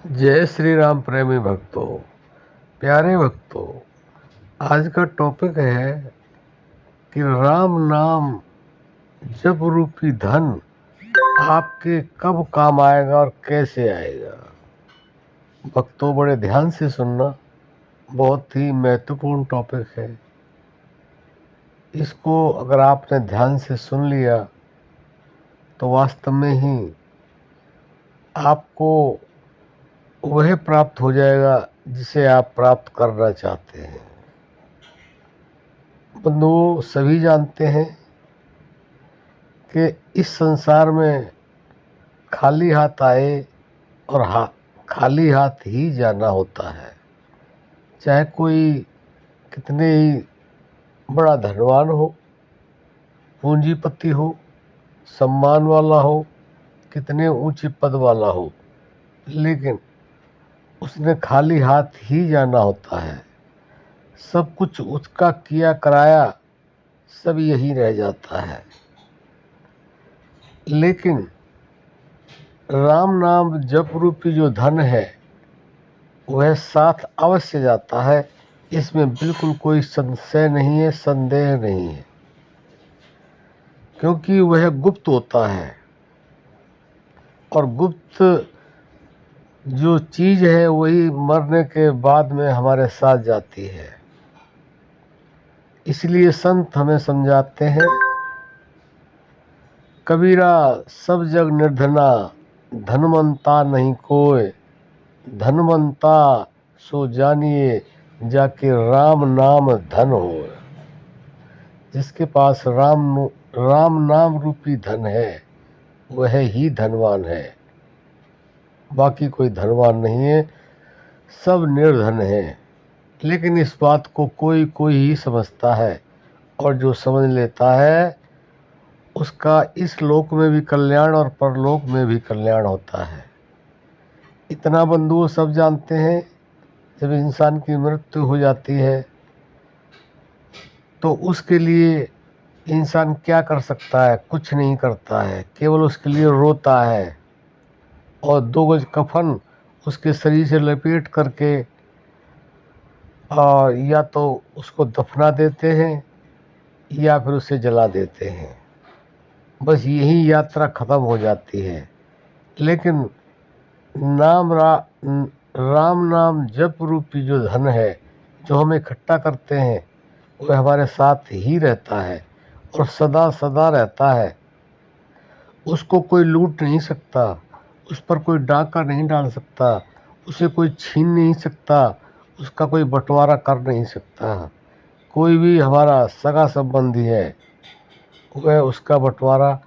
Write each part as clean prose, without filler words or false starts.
जय श्री राम प्रेमी भक्तों, प्यारे भक्तों। आज का टॉपिक है कि राम नाम जप रूपी धन आपके कब काम आएगा और कैसे आएगा। भक्तों, बड़े ध्यान से सुनना, बहुत ही महत्वपूर्ण टॉपिक है। इसको अगर आपने ध्यान से सुन लिया तो वास्तव में ही आपको वह प्राप्त हो जाएगा जिसे आप प्राप्त करना चाहते हैं। बंधुओं, सभी जानते हैं कि इस संसार में खाली हाथ आए और खाली हाथ ही जाना होता है। चाहे कोई कितने ही बड़ा धनवान हो, पूंजीपति हो, सम्मान वाला हो, कितने ऊंचे पद वाला हो, लेकिन उसने खाली हाथ ही जाना होता है। सब कुछ उसका किया कराया सब यही रह जाता है। लेकिन राम नाम जप रूपी जो धन है वह साथ अवश्य जाता है। इसमें बिल्कुल कोई संशय नहीं है, संदेह नहीं है, क्योंकि वह गुप्त होता है और गुप्त जो चीज है वही मरने के बाद में हमारे साथ जाती है। इसलिए संत हमें समझाते हैं, कबीरा सब जग निर्धना, धनवंता नहीं कोय, धनवंता सो जानिए जाके राम नाम धन हो। जिसके पास राम नाम रूपी धन है वह ही धनवान है। बाकी कोई धनवान नहीं है, सब निर्धन है। लेकिन इस बात को कोई कोई ही समझता है, और जो समझ लेता है उसका इस लोक में भी कल्याण और परलोक में भी कल्याण होता है। इतना बंधुओं सब जानते हैं, जब इंसान की मृत्यु हो जाती है तो उसके लिए इंसान क्या कर सकता है? कुछ नहीं करता है, केवल उसके लिए रोता है और 2 गज कफन उसके शरीर से लपेट करके और या तो उसको दफना देते हैं या फिर उसे जला देते हैं। बस यही यात्रा खत्म हो जाती है। लेकिन राम नाम जप रूपी जो धन है, जो हम इकट्ठा करते हैं, वह हमारे साथ ही रहता है और सदा सदा रहता है। उसको कोई लूट नहीं सकता, उस पर कोई डाका नहीं डाल सकता, उसे कोई छीन नहीं सकता, उसका कोई बंटवारा कर नहीं सकता। कोई भी हमारा सगा संबंधी है, वह उसका बंटवारा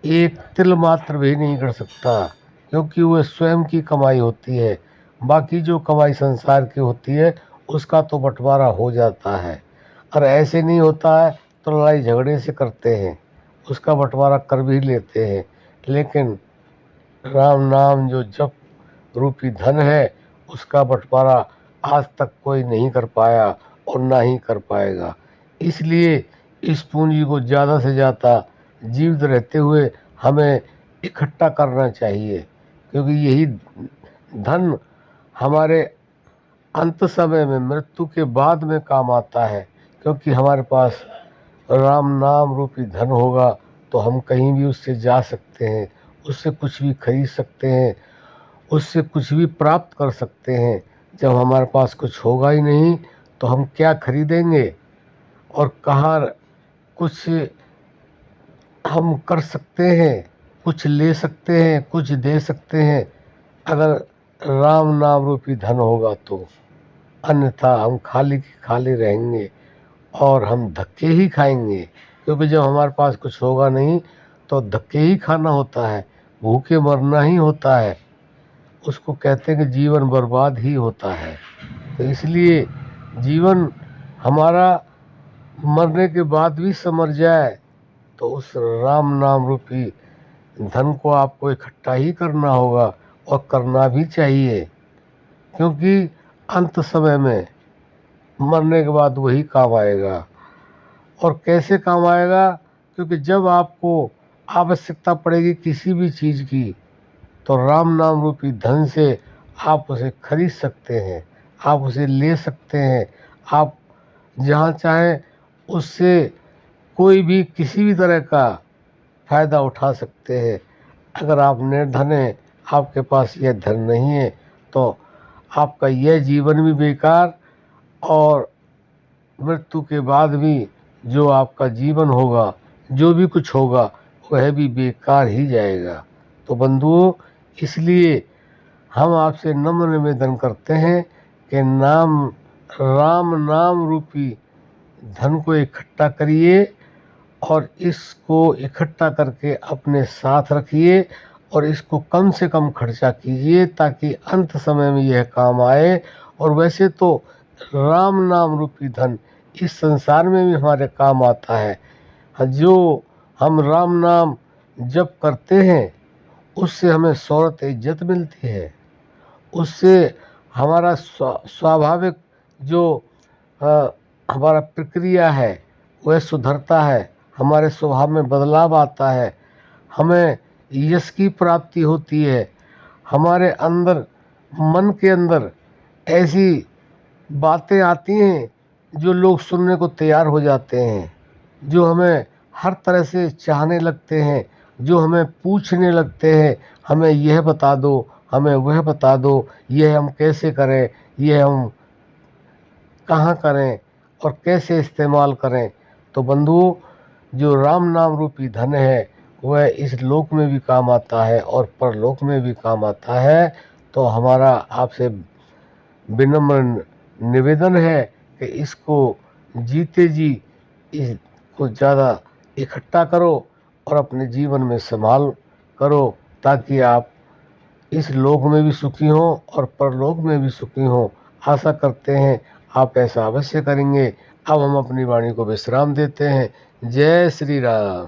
एक तिल मात्र भी नहीं कर सकता, क्योंकि वह स्वयं की कमाई होती है। बाकी जो कमाई संसार की होती है उसका तो बंटवारा हो जाता है, और ऐसे नहीं होता है तो लड़ाई झगड़े से करते हैं, उसका बंटवारा कर भी लेते हैं। लेकिन राम नाम जो जप रूपी धन है उसका बंटवारा आज तक कोई नहीं कर पाया और ना ही कर पाएगा। इसलिए इस पूंजी को ज़्यादा से ज़्यादा जीवित रहते हुए हमें इकट्ठा करना चाहिए, क्योंकि यही धन हमारे अंत समय में, मृत्यु के बाद में काम आता है। क्योंकि हमारे पास राम नाम रूपी धन होगा तो हम कहीं भी उससे जा सकते हैं, उससे कुछ भी खरीद सकते हैं, उससे कुछ भी प्राप्त कर सकते हैं। जब हमारे पास कुछ होगा ही नहीं तो हम क्या खरीदेंगे और कहाँ कुछ हम कर सकते हैं, कुछ ले सकते हैं, कुछ दे सकते हैं, अगर राम नाम रूपी धन होगा तो। अन्यथा हम खाली की खाली रहेंगे और हम धक्के ही खाएंगे, क्योंकि जब हमारे पास कुछ होगा नहीं तो धक्के ही खाना होता है, भूखे मरना ही होता है। उसको कहते हैं कि जीवन बर्बाद ही होता है। तो इसलिए जीवन हमारा मरने के बाद भी समर जाए तो उस राम नाम रूपी धन को आपको इकट्ठा ही करना होगा, और करना भी चाहिए। क्योंकि अंत समय में मरने के बाद वही काम आएगा। और कैसे काम आएगा? क्योंकि जब आपको आवश्यकता पड़ेगी किसी भी चीज़ की तो राम नाम रूपी धन से आप उसे खरीद सकते हैं, आप उसे ले सकते हैं, आप जहाँ चाहें उससे कोई भी किसी भी तरह का फ़ायदा उठा सकते हैं। अगर आप निर्धन हैं, आपके पास यह धन नहीं है, तो आपका यह जीवन भी बेकार और मृत्यु के बाद भी जो आपका जीवन होगा, जो भी कुछ होगा, वह भी बेकार ही जाएगा। तो बंधुओं, इसलिए हम आपसे नम्र निवेदन करते हैं कि राम नाम रूपी धन को इकट्ठा करिए और इसको इकट्ठा करके अपने साथ रखिए और इसको कम से कम खर्चा कीजिए ताकि अंत समय में यह काम आए। और वैसे तो राम नाम रूपी धन इस संसार में भी हमारे काम आता है। जो हम राम नाम जप करते हैं उससे हमें शौहरत इज्जत मिलती है, उससे हमारा स्वाभाविक जो हमारा प्रक्रिया है वह सुधरता है, हमारे स्वभाव में बदलाव आता है, हमें यश की प्राप्ति होती है, हमारे अंदर मन के अंदर ऐसी बातें आती हैं जो लोग सुनने को तैयार हो जाते हैं, जो हमें हर तरह से चाहने लगते हैं, जो हमें पूछने लगते हैं, हमें यह बता दो, हमें वह बता दो, यह हम कैसे करें, यह हम कहाँ करें और कैसे इस्तेमाल करें। तो बंधुओं, जो राम नाम रूपी धन है वह इस लोक में भी काम आता है और परलोक में भी काम आता है। तो हमारा आपसे विनम्र निवेदन है कि इसको जीते जी इसको ज़्यादा इकट्ठा करो और अपने जीवन में संभाल करो ताकि आप इस लोक में भी सुखी हों और परलोक में भी सुखी हों। आशा करते हैं आप ऐसा अवश्य करेंगे। अब हम अपनी वाणी को विश्राम देते हैं। जय श्री राम।